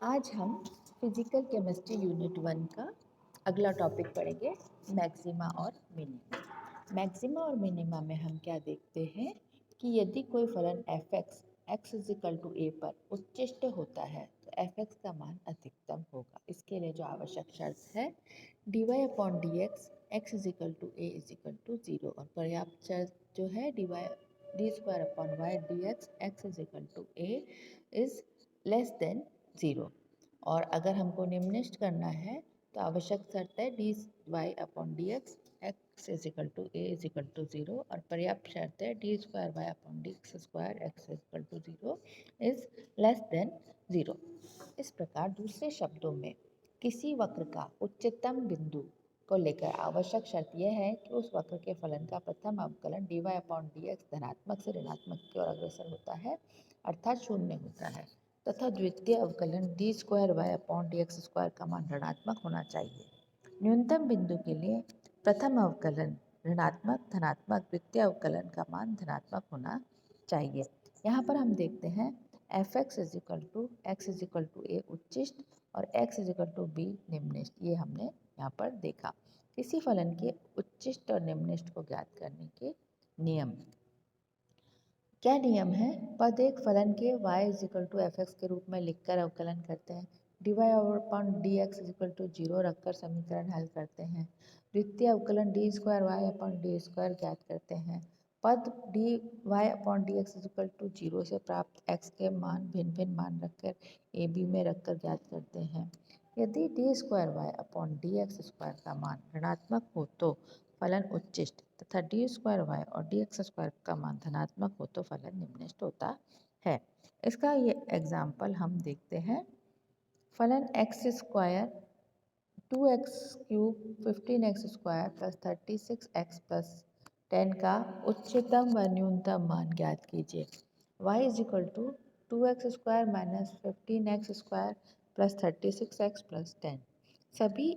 आज हम physical chemistry unit 1 का अगला टॉपिक पढ़ेंगे, मैक्सिमा और मिनिमा। मैक्सिमा और मिनिमा में हम क्या देखते हैं कि यदि कोई फलन f x x is equal to a पर उच्चिष्ट होता है तो एफ एक्स का मान अधिकतम होगा। इसके लिए जो आवश्यक शर्त है D Y upon D X x is equal to A is equal to zero, और पर्याप्त शर्त जो है D square upon Y D X x is equal to A is less than zero. और अगर हमको निम्निष्ट करना है तो आवश्यक शर्त है D Y upon D X x is equal to A is equal to zero, और पर्याप्त शर्त है D square Y upon D x square X is equal to zero is less than zero. इस प्रकार दूसरे शब्दों में किसी वक्र का उच्चतम बिंदु को लेकर आवश्यक शर्त यह है कि उस वक्र के फलन का प्रथम अवकलन D Y upon D X धनात्मक से ऋणात्मक की ओर अग्रसर होता है, अर्थात शून्य होता है, तथा द्वितीय अवकलन D square Y upon D x square का मान ऋणात्मक होना चाहिए। न्यूनतम बिंदु के लिए प्रथम अवकलन ऋणात्मक धनात्मक, द्वितीय अवकलन का मान धनात्मक होना चाहिए। यहाँ पर हम देखते हैं f x is equal to a उच्चिष्ट और x is equal to b निम्निष्ट। ये हमने यहाँ पर देखा। किसी फलन के उच्चिष्ट और निम्निष्ट को ज्ञात करने के नियम। क्या नियम है? पद एक फलन के y is equal to F X के रूप में लिखकर अवकलन करते हैं। D Y upon D X is equal to zero रखकर समीकरण हल करते हैं। द्वितीय अवकलन D square Y upon D square ज्ञात करते हैं। पद D Y upon D X is equal to zero से प्राप्त x के मान भिन्न भिन्न मान रखकर ए बी में रखकर ज्ञात करते हैं। यदि D square Y upon D x square का मान ऋणात्मक हो तो फलन उच्चिष्ट तथा डी स्क्वायर वाई और डी एक्स स्क्वायर का मान धनात्मक हो तो फलन निम्निष्ट होता है। इसका ये एग्जाम्पल हम देखते हैं। फलन X square 2x cube 15x square plus 36x plus 10 का उच्चतम व न्यूनतम मान ज्ञात कीजिए। y is equal to 2x square minus 15x square plus 36x plus 10। सभी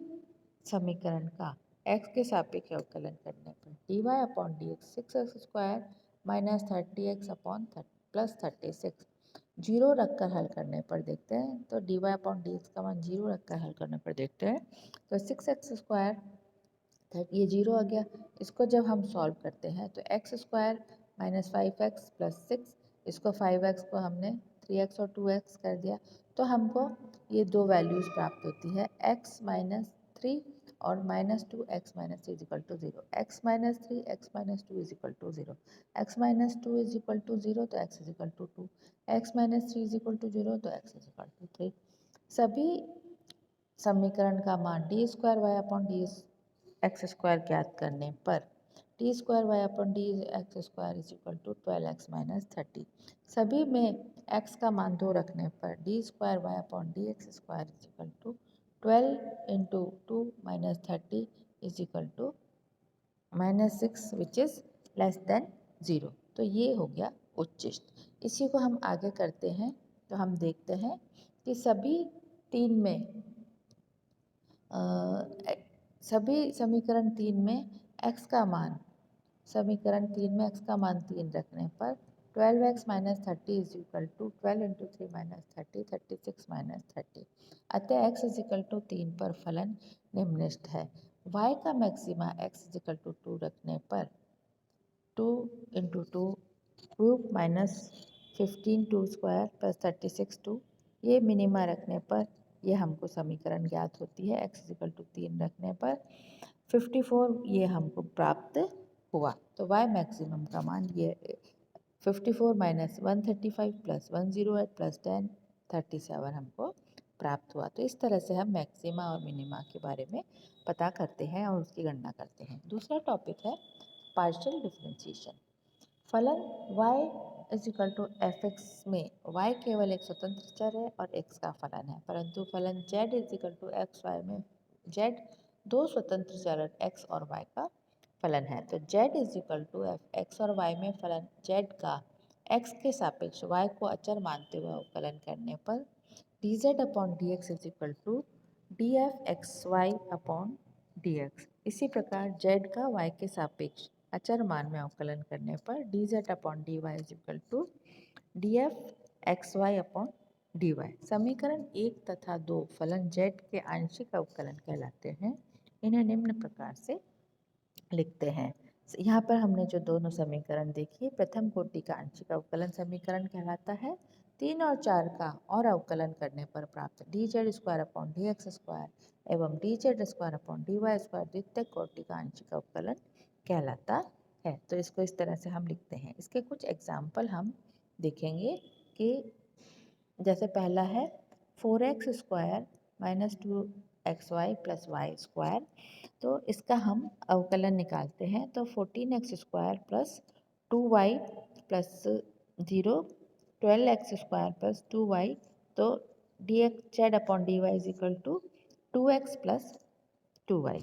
समीकरण का x के सापेक्ष अवकलन करने पर D Y upon D X 6x square minus 30x upon plus 36 zero रखकर हल करने पर देखते हैं, तो D Y upon D X का मान जीरो रखकर हल करने पर देखते हैं तो 6x स्क्वायर ये जीरो आ गया। इसको जब हम सॉल्व करते हैं तो x square minus 5x plus 6, इसको 5x को हमने 3x और 2x कर दिया, तो हमको ये दो वैल्यूज़ प्राप्त होती है x माइनस 3 और minus 2 x minus three is equal to zero. X minus 3 x minus 2 is equal to zero. X minus 2 is equal to zero तो x is equal to 2। X minus 3 is equal to zero तो x is equal to 3। सभी समीकरण का मान d square Y upon D x square ज्ञात करने पर D square Y upon D x square is equal to 12x minus 30। सभी में x का मान 2 रखने पर D square Y upon D x square is equal to 12 into 2 minus 30 is equal to minus 6 which is less than zero. तो ये हो गया उच्चिष्ट। इसी को हम आगे करते हैं तो हम देखते हैं कि सभी समीकरण 3 में x का मान समीकरण 3 में x का मान 3 रखने पर 12x minus 30 is equal to 12 into 3 minus 30 36 minus 30। अतः x इज इक्वल टू 3 पर फलन निम्निष्ट है। y का maxima x is equal to 2 रखने पर 2 into 2 cube minus 15 2 square plus 36 2, ये मिनिमा रखने पर ये हमको समीकरण ज्ञात होती है। x इक्वल टू 3 रखने पर 54 ये हमको प्राप्त हुआ। तो y मैक्सिमम का मान ये 54 माइनस 135 प्लस 108 प्लस 10 37 हमको प्राप्त हुआ। तो इस तरह से हम मैक्सिमा और मिनिमा के बारे में पता करते हैं और उसकी गणना करते हैं। दूसरा टॉपिक है पार्शियल डिफरेंशिएशन। फलन y is equal to F X में y केवल एक स्वतंत्र चर है और x का फलन है, परंतु फलन z is equal to X Y में z दो स्वतंत्र चर x और y का फलन है। तो z is equal to F X और y में फलन z का x के सापेक्ष y को अचर मानते हुए अवकलन करने पर D Z upon D X is equal to D F X Y upon D X. इसी प्रकार z का y के सापेक्ष अचर मान में अवकलन करने पर D Z upon D Y is equal to D F X Y upon dy। समीकरण 1 तथा 2 फलन z के आंशिक अवकलन कहलाते हैं। इन्हें निम्न प्रकार से लिखते हैं। यहाँ पर हमने जो दोनों समीकरण देखी, प्रथम कोटि का आंशिक अवकलन समीकरण कहलाता है। 3 और 4 का और अवकलन करने पर प्राप्त dz² एवं dz² द्वितीय कोटि का आंशिक अवकलन कहलाता है। तो इसको इस तरह से हम लिखते हैं। इसके कुछ एग्जाम्पल हम देखेंगे कि जैसे पहला है 4x² - 2xy + y²। तो इसका हम अवकलन निकालते हैं। तो 14x² + 2y + 0 12x² + 2y। तो dz/dy = 2x + 2y।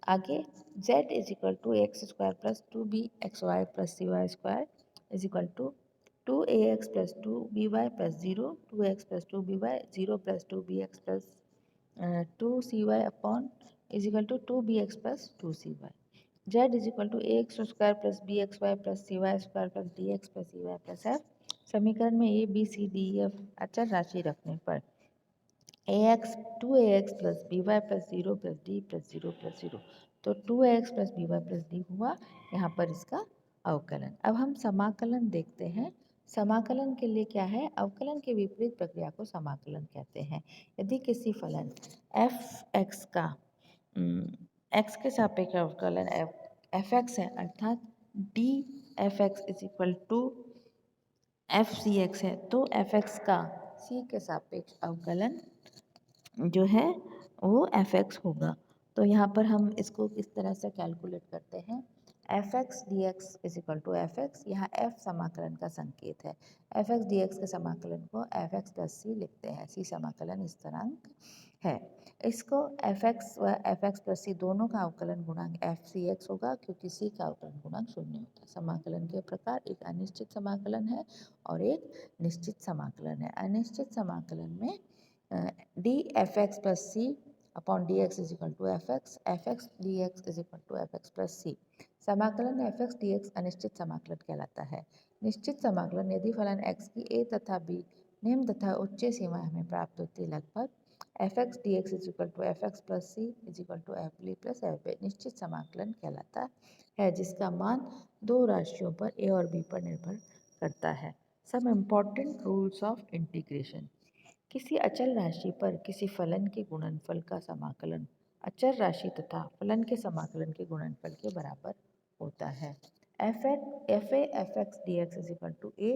आगे z = x² + 2bxy + cy² = 2ax + 2by + 0 2x + 2by 0 + 2bx + 2cy = 2bx + 2cy। z = ax² + bxy + cy² + dx + ey + f। समीकरण में a b c d e f अचर राशि रखने पर ax 2ax + by + 0 + d + 0 + 0। तो 2ax + by + d हुआ यहाँ पर इसका अवकलन। अब हम समाकलन देखते हैं। समाकलन के लिए क्या है? अवकलन के विपरीत प्रक्रिया को समाकलन कहते हैं। यदि किसी फलन f(x) का x के सापेक्ष अवकलन f(x) है, अर्थात df(x) = f(c)x है, तो f(x) का c के सापेक्ष अवकलन जो है वो f(x) होगा। तो यहाँ पर हम इसको किस तरह से कैलकुलेट करते हैं? f(x) dx = f(x), यहाँ f समाकलन का संकेत है। f(x) dx के समाकलन को f(x + c) लिखते हैं। c समाकलन स्थिरांक है। इसको f(x) व f(x + c) दोनों का अवकलन गुणांक f(c)x होगा, क्योंकि c का अवकलन गुणांक 0 होता है। समाकलन के प्रकार एक अनिश्चित समाकलन है और एक निश्चित समाकलन है। अनिश्चित समाकलन में df(x + c) dx = f(x), f(x) dx = f(x + c)। समाकलन f(x) dx अनिश्चित समाकलन कहलाता है। निश्चित समाकलन यदि फलन x की a तथा b निम्न तथा उच्च सीमाएं हमें प्राप्त होती है, लगभग f(x) dx = f(x + c) = f(b + f)। निश्चित समाकलन कहलाता है जिसका मान दो राशियों पर a और b पर निर्भर करता है। Some important rules of integration. किसी अचल राशि पर किसी फलन के गुणनफल का समाकलन अचर राशि तथा फलन के समाकलन के गुणनफल के बराबर होता है। f(x) dx = a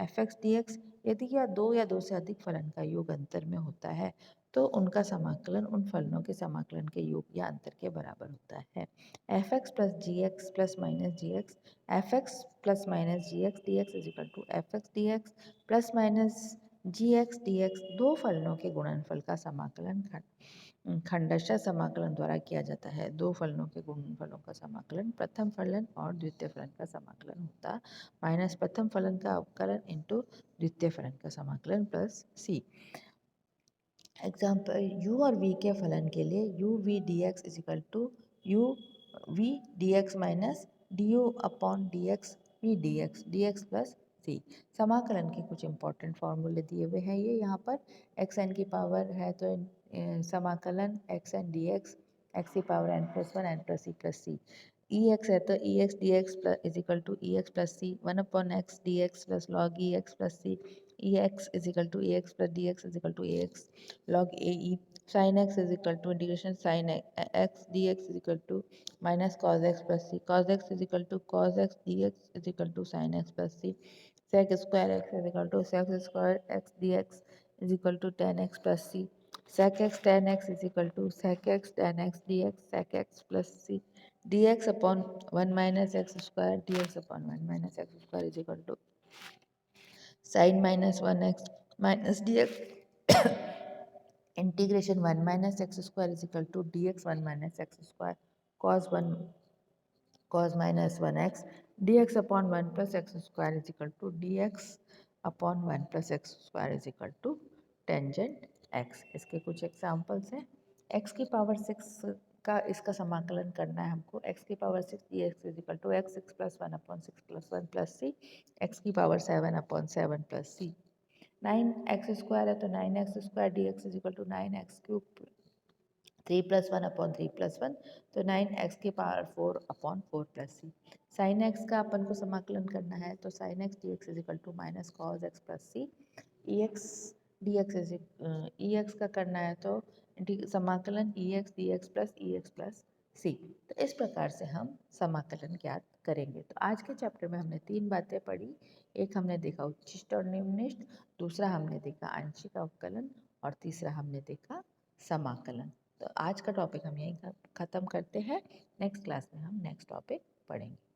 f(x) dx। यदि यह दो या दो से अधिक फलन का योग अंतर में होता है तो उनका समाकलन उन फलनों के समाकलन के योग या अंतर के बराबर होता है। f(x + gx + gx f(x + gx dx = f(x) dx + gx dx दो फलनों के गुणनफल का समाकलन खंडशः समाकलन द्वारा किया जाता है। दो फलनों के गुणनफलों का समाकलन प्रथम फलन और द्वितीय फलन का समाकलन होता माइनस प्रथम फलन का अवकलन इंटू द्वितीय फलन का समाकलन प्लस c। एग्जाम्पल u और v के फलन के लिए u v dx = u v dx minus du upon dx v dx dx plus c। समाकलन के कुछ इंपॉर्टेंट फॉर्मूले दिए हुए हैं। ये यहाँ पर xn की पावर है तो समाकलन xn dx x की power n + 1 n + c + c। ex है तो ex dx = ex + c 1/x dx + log ex + c। ex = ax + dx = ax log ae। sin x = sin x dx = minus cos x + c। cos x = cos x dx = sin x + c। sec square x sec square x dx = tan x + c। sec x tan x sec x tan x dx sec x plus c। dx upon 1 minus x square dx upon 1 minus x square is equal to sin minus 1x minus dx integration 1 minus x square is equal to dx 1 minus x square cos 1 cos minus 1x dx upon 1 plus x square is equal to dx upon 1 plus x square is equal to tangent x। इसके कुछ examples हैं। x की power 6 का इसका समाकलन करना है हमको। x की power 6 dx is equal to x 6 + 1 upon 6 + 1 plus c। x की power 7 upon 7 plus c। 9x² है तो 9x² dx is equal to 9x³ 3+1/3+1 तो 9x⁴/4 साइन एक्स का अपन को समाकलन करना है तो sine X D X is equal to minus cos X plus C E X D X E X का करना है तो समाकलन E X D X plus C. तो इस प्रकार से हम समाकलन ज्ञात करेंगे। तो आज के चैप्टर में हमने 3 बातें पढ़ी। एक हमने देखा उच्छिष्ट और निम्निष्ट, दूसरा हमने देखा आंशिक अवकलन और तीसरा हमने देखा समाकलन। तो आज का टॉपिक हम यहीं ख़त्म करते हैं। नेक्स्ट क्लास में हम नेक्स्ट टॉपिक पढ़ेंगे।